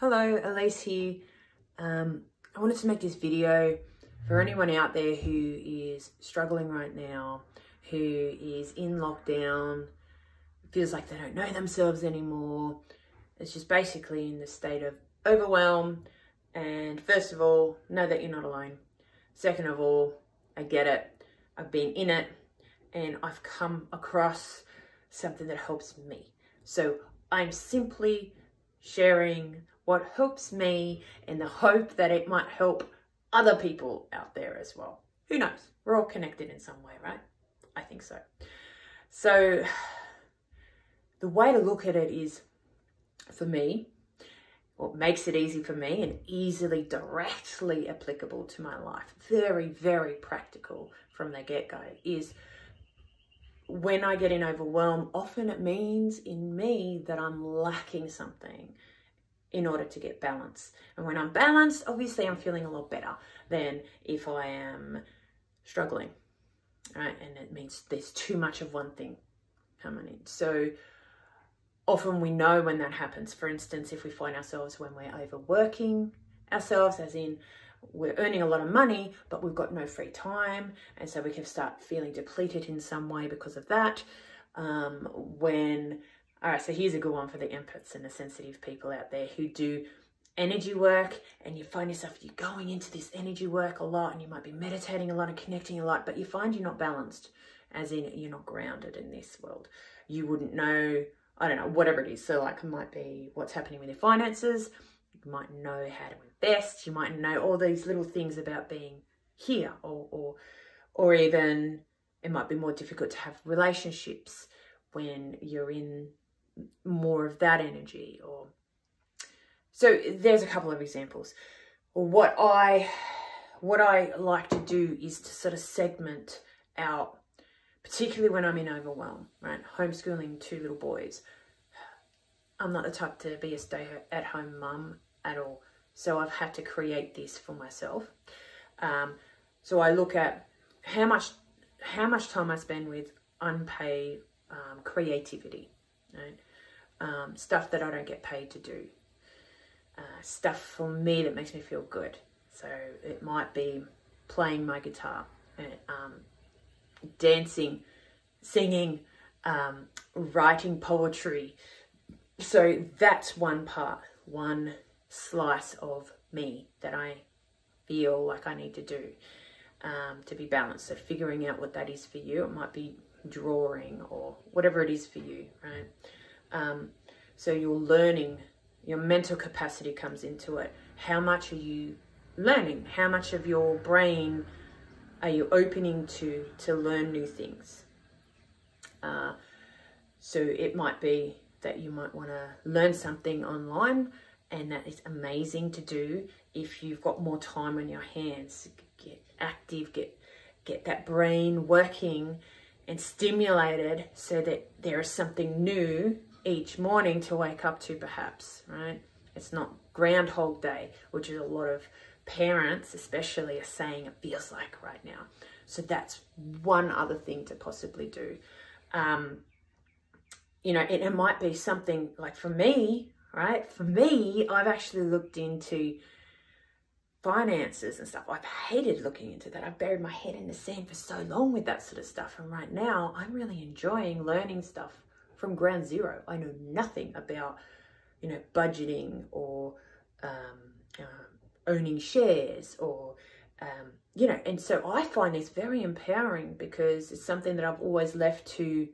Hello, Elise here. I wanted to make this video for anyone out there who is struggling right now, who is in lockdown, feels like they don't know themselves anymore. It's just basically in the state of overwhelm. And first of all, know that you're not alone. Second of all, I get it. I've been in it and I've come across something that helps me. So I'm simply sharing what helps me in the hope that it might help other people out there as well. Who knows? We're all connected in some way, right? I think so. So the way to look at it is, for me, what makes it easy for me and easily, directly applicable to my life, very, very practical from the get-go, is when I get in overwhelm, often it means in me that I'm lacking something in order to get balance. And when I'm balanced, obviously I'm feeling a lot better than if I am struggling, right? And it means there's too much of one thing coming in. So often we know when that happens. For instance, if we find ourselves when we're overworking ourselves, as in we're earning a lot of money, but we've got no free time. And so we can start feeling depleted in some way because of that. All right, so here's a good one for the empaths and the sensitive people out there who do energy work, and you find yourself, you're going into this energy work a lot, and you might be meditating a lot and connecting a lot, but you find you're not balanced, as in you're not grounded in this world. You wouldn't know, I don't know, whatever it is. So like it might be what's happening with your finances. You might know how to invest. You might know all these little things about being here, or even it might be more difficult to have relationships when you're in more of that energy. Or so there's a couple of examples. What I like to do is to sort of segment out, particularly when I'm in overwhelm, right? Homeschooling 2 little boys. I'm not the type to be a stay-at-home mum at all. So I've had to create this for myself. So I look at how much time I spend with unpaid creativity, right? Stuff that I don't get paid to do. Stuff for me that makes me feel good. So it might be playing my guitar, dancing, singing, writing poetry. So that's one part, one slice of me that I feel like I need to do to be balanced. So figuring out what that is for you. It might be drawing or whatever it is for you, right? So you're learning, your mental capacity comes into it. How much are you learning? How much of your brain are you opening to learn new things? So it might be that you might want to learn something online, and that is amazing to do if you've got more time on your hands. Get active, get that brain working and stimulated so that there is something new each morning to wake up to, perhaps, right? It's not Groundhog Day, which is a lot of parents especially are saying it feels like right now. So that's one other thing to possibly do. You know, it might be something like, for me, right? For me, I've actually looked into finances and stuff. I've hated looking into that. I've buried my head in the sand for so long with that sort of stuff. And right now I'm really enjoying learning stuff from ground zero. I know nothing about, you know, budgeting or owning shares or, you know, and so I find this very empowering because it's something that I've always left to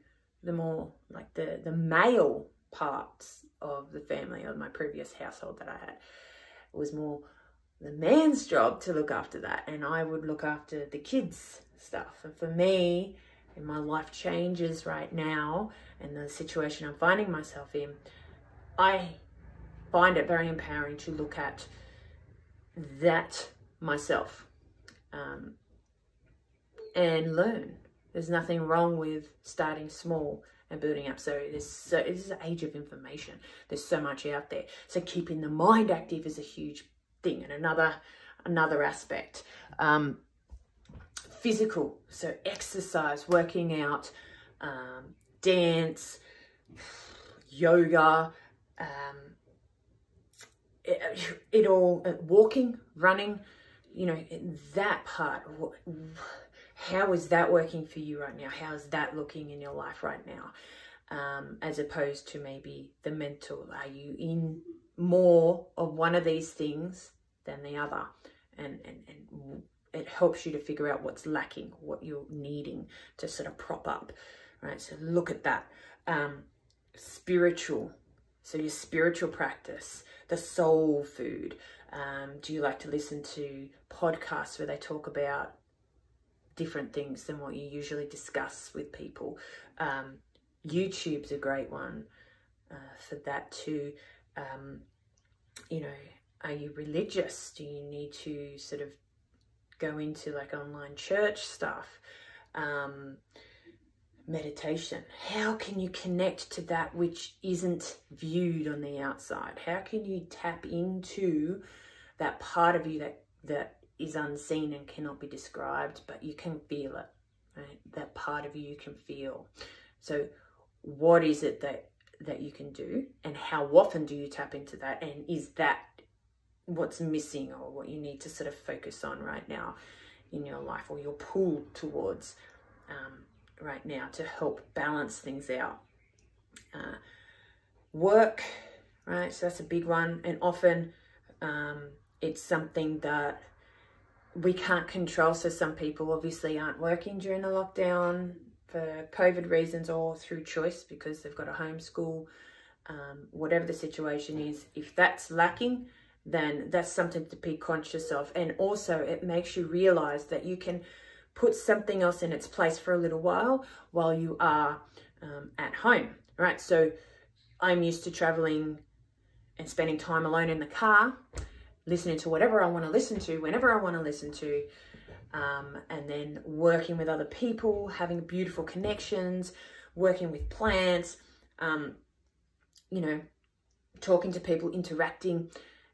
the more like the male parts of the family of my previous household that I had. It was more the man's job to look after that, and I would look after the kids' stuff. And for me, in my life changes right now and the situation I'm finding myself in, I find it very empowering to look at that myself and learn. There's nothing wrong with starting small and building up. So this is an age of information. There's so much out there. So keeping the mind active is a huge thing. And another aspect, physical, so exercise, working out, dance, yoga, it all, walking, running, you know, that part, how is that working for you right now? How is that looking in your life right now? As opposed to maybe the mental, are you in more of one of these things than the other? And it helps you to figure out what's lacking, what you're needing to sort of prop up, right? So look at that. Spiritual, so your spiritual practice, the soul food. Do you like to listen to podcasts where they talk about different things than what you usually discuss with people? YouTube's a great one for that too. You know, are you religious? Do you need to sort of go into like online church stuff? Meditation. How can you connect to that which isn't viewed on the outside? How can you tap into that part of you that is unseen and cannot be described, but you can feel it, right? That part of you can feel. So what is it that you can do, and how often do you tap into that? And is that what's missing, or what you need to sort of focus on right now in your life, or you're pulled towards right now to help balance things out? Work, right? So that's a big one. And often it's something that we can't control. So some people obviously aren't working during the lockdown for COVID reasons, or through choice because they've got to homeschool. Whatever the situation is, if that's lacking, then that's something to be conscious of. And also it makes you realize that you can put something else in its place for a little while you are at home, right? So I'm used to traveling and spending time alone in the car, listening to whatever I want to listen to, whenever I want to listen to, and then working with other people, having beautiful connections, working with plants, you know, talking to people, interacting.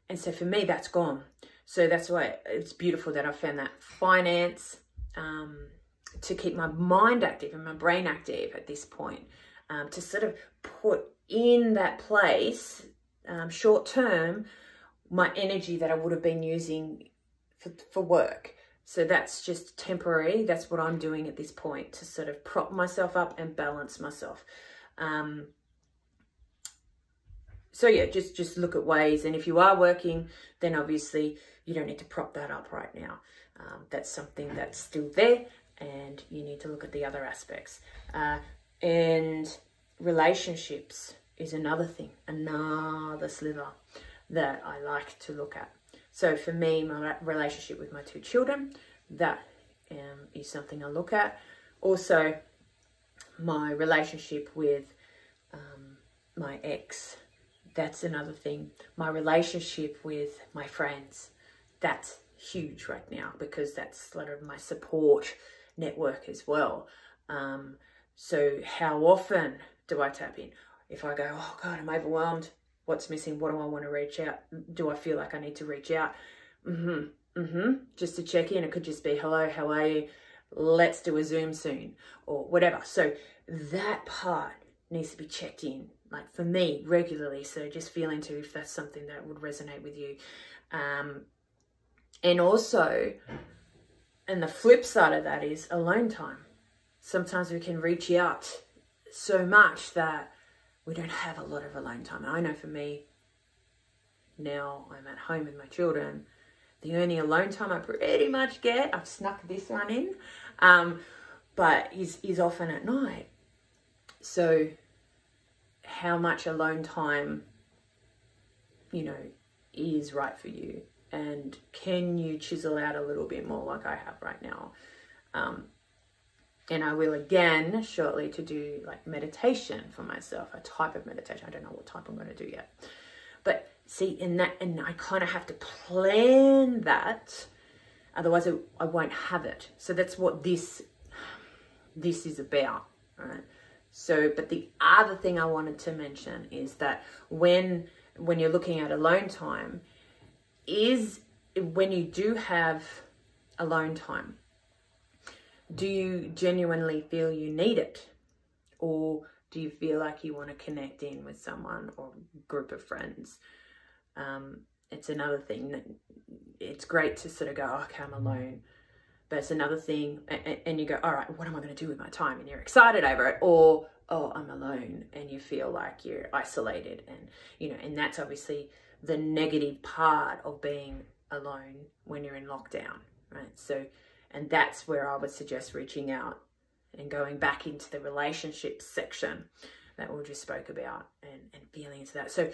And so for me, that's gone. So that's why it's beautiful that I found that finance, to keep my mind active and my brain active at this point, to sort of put in that place, short term, my energy that I would have been using for work. So that's just temporary. That's what I'm doing at this point to sort of prop myself up and balance myself. So yeah, just look at ways. And if you are working, then obviously you don't need to prop that up right now. That's something that's still there, and you need to look at the other aspects. And relationships is another thing, another sliver that I like to look at. So for me, my relationship with my two children, that is something I look at. Also, my relationship with my ex, that's another thing. My relationship with my friends, that's huge right now, because that's sort of my support network as well. So how often do I tap in? If I go, oh God, I'm overwhelmed, what's missing? What do I want to reach out? Do I feel like I need to reach out? Just to check in. It could just be, hello, how are you? Let's do a Zoom soon, or whatever. So that part needs to be checked in, like for me, regularly. So just feeling too if that's something that would resonate with you. And also, and the flip side of that is alone time. Sometimes we can reach out so much that we don't have a lot of alone time. I know for me, now I'm at home with my children, the only alone time I pretty much get, I've snuck this one in, but is often at night. So how much alone time, you know, is right for you? And can you chisel out a little bit more like I have right now? And I will again shortly to do like meditation for myself, a type of meditation. I don't know what type I'm going to do yet. But see, in that, and I kind of have to plan that, otherwise I won't have it. So that's what this is about, right? So, but the other thing I wanted to mention is that when you're looking at alone time, is when you do have alone time, do you genuinely feel you need it? Or do you feel like you want to connect in with someone or group of friends? It's another thing that it's great to sort of go, okay, I'm alone. But it's another thing, and you go, all right, what am I going to do with my time? And you're excited over it. Or, oh, I'm alone, and you feel like you're isolated. And, you know, and that's obviously the negative part of being alone when you're in lockdown, right? So, and that's where I would suggest reaching out and going back into the relationships section that we just spoke about, and feeling into that. So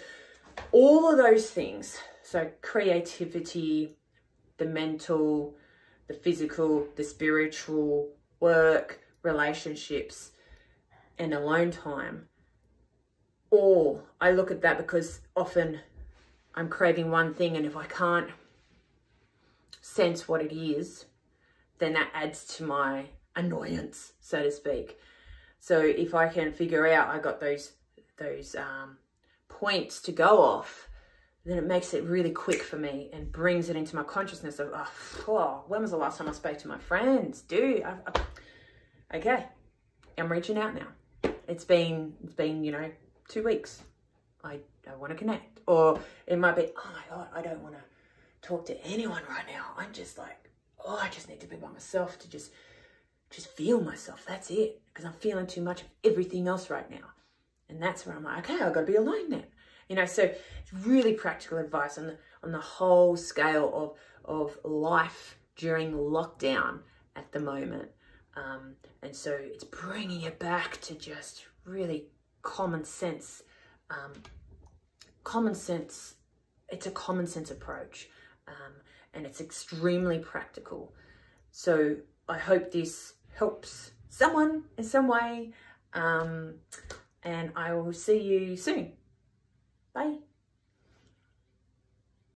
all of those things, so creativity, the mental, the physical, the spiritual, work, relationships, and alone time, all, I look at that because often I'm craving one thing, and if I can't sense what it is, then that adds to my annoyance, so to speak. So if I can figure out I got those points to go off, then it makes it really quick for me and brings it into my consciousness of, oh, when was the last time I spoke to my friends? Dude, okay, I'm reaching out now. It's been, you know, 2 weeks. I want to connect. Or it might be, oh my God, I don't want to talk to anyone right now. I'm just like, oh, I just need to be by myself to just feel myself. That's it. Because I'm feeling too much of everything else right now. And that's where I'm like, okay, I've got to be alone then. You know, so it's really practical advice on the whole scale of life during lockdown at the moment. And so it's bringing it back to just really common sense. It's a common sense approach. And it's extremely practical. So I hope this helps someone in some way. And I will see you soon. Bye.